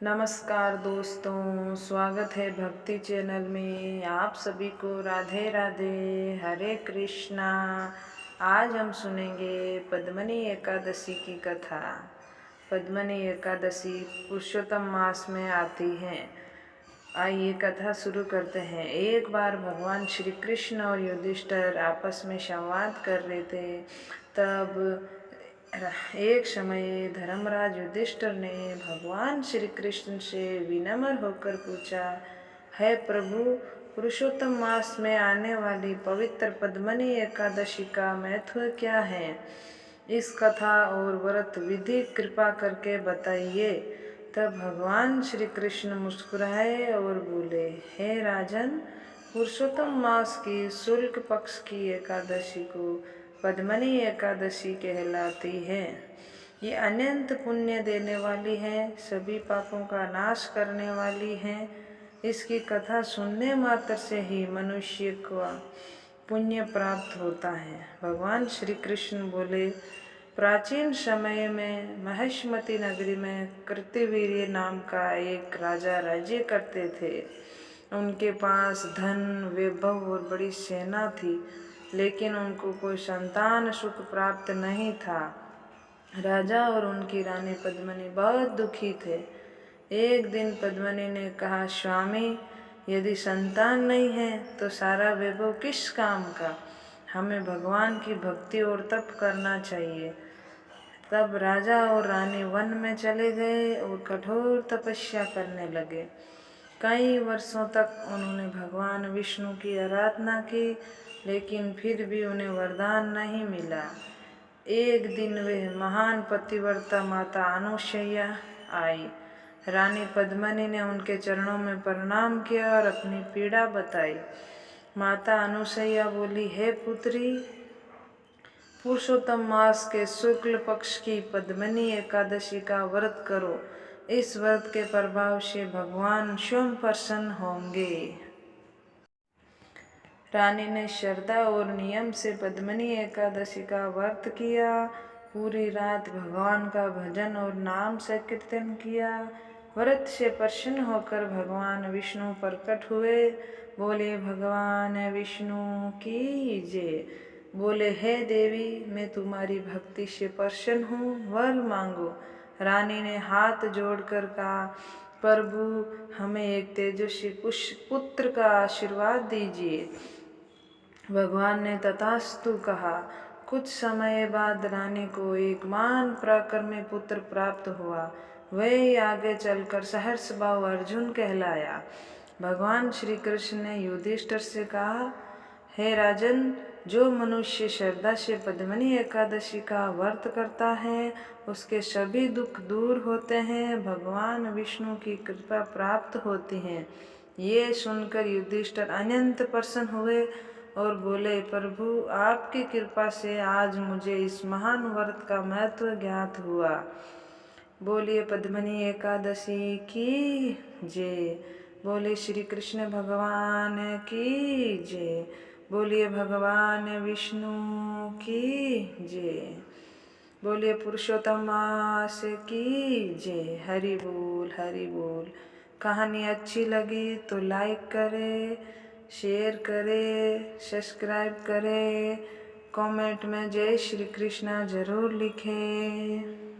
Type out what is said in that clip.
नमस्कार दोस्तों, स्वागत है भक्ति चैनल में। आप सभी को राधे राधे, हरे कृष्णा। आज हम सुनेंगे पद्मनी एकादशी की कथा। पद्मनी एकादशी पुरुषोत्तम मास में आती है। आइए कथा शुरू करते हैं। एक बार भगवान श्री कृष्ण और युधिष्ठिर आपस में संवाद कर रहे थे। तब एक समय धर्मराज युधिष्ठिर ने भगवान श्री कृष्ण से विनम्र होकर पूछा, है प्रभु, पुरुषोत्तम मास में आने वाली पवित्र पद्मनी एकादशी का महत्व क्या है? इस कथा और व्रत विधि कृपा करके बताइए। तब भगवान श्री कृष्ण मुस्कुराए और बोले, हे राजन, पुरुषोत्तम मास की शुक्ल पक्ष की एकादशी को पद्मनी एकादशी कहलाती है। ये अनंत पुण्य देने वाली है, सभी पापों का नाश करने वाली है। इसकी कथा सुनने मात्र से ही मनुष्य को पुण्य प्राप्त होता है। भगवान श्री कृष्ण बोले, प्राचीन समय में महिष्मती नगरी में कृतवीर्य नाम का एक राजा राज्य करते थे। उनके पास धन, वैभव और बड़ी सेना थी, लेकिन उनको कोई संतान सुख प्राप्त नहीं था। राजा और उनकी रानी पद्मिनी बहुत दुखी थे। एक दिन पद्मिनी ने कहा, स्वामी, यदि संतान नहीं है तो सारा वैभव किस काम का? हमें भगवान की भक्ति और तप करना चाहिए। तब राजा और रानी वन में चले गए और कठोर तपस्या करने लगे। कई वर्षों तक उन्होंने भगवान विष्णु की आराधना की, लेकिन फिर भी उन्हें वरदान नहीं मिला। एक दिन वह महान पतिव्रता माता अनुसैया आई। रानी पद्मिनी ने उनके चरणों में प्रणाम किया और अपनी पीड़ा बताई। माता अनुसैया बोली, हे पुत्री, पुरुषोत्तम मास के शुक्ल पक्ष की पद्मिनी एकादशी का व्रत करो। इस व्रत के प्रभाव से भगवान स्वयं प्रसन्न होंगे। रानी ने श्रद्धा और नियम से पद्मिनी एकादशी का व्रत किया। पूरी रात भगवान का भजन और नाम संकीर्तन किया। व्रत से प्रसन्न होकर भगवान विष्णु प्रकट हुए। बोले, भगवान विष्णु की जय। बोले, हे देवी, मैं तुम्हारी भक्ति से प्रसन्न हूँ, वर मांगो। रानी ने हाथ जोड़कर कहा, प्रभु, हमें एक तेजस्वी पुत्र का आशीर्वाद दीजिए। भगवान ने तथास्तु कहा। कुछ समय बाद रानी को एक महान पराक्रमी पुत्र प्राप्त हुआ। वह आगे चलकर सहर्ष भाव अर्जुन कहलाया। भगवान श्री कृष्ण ने युधिष्ठिर से कहा, हे राजन, जो मनुष्य श्रद्धा से पद्मिनी एकादशी का व्रत करता है, उसके सभी दुख दूर होते हैं, भगवान विष्णु की कृपा प्राप्त होती है। ये सुनकर युधिष्ठिर अत्यंत प्रसन्न हुए और बोले, प्रभु, आपकी कृपा से आज मुझे इस महान व्रत का महत्व ज्ञात हुआ। बोलिए पद्मिनी एकादशी की जय। बोले श्री कृष्ण भगवान की जय। बोलिए भगवान विष्णु की जय। बोलिए पुरुषोत्तम मास की जय। हरि बोल, हरि बोल। कहानी अच्छी लगी तो लाइक करें, शेयर करें, सब्सक्राइब करें, कमेंट में जय श्री कृष्णा जरूर लिखें।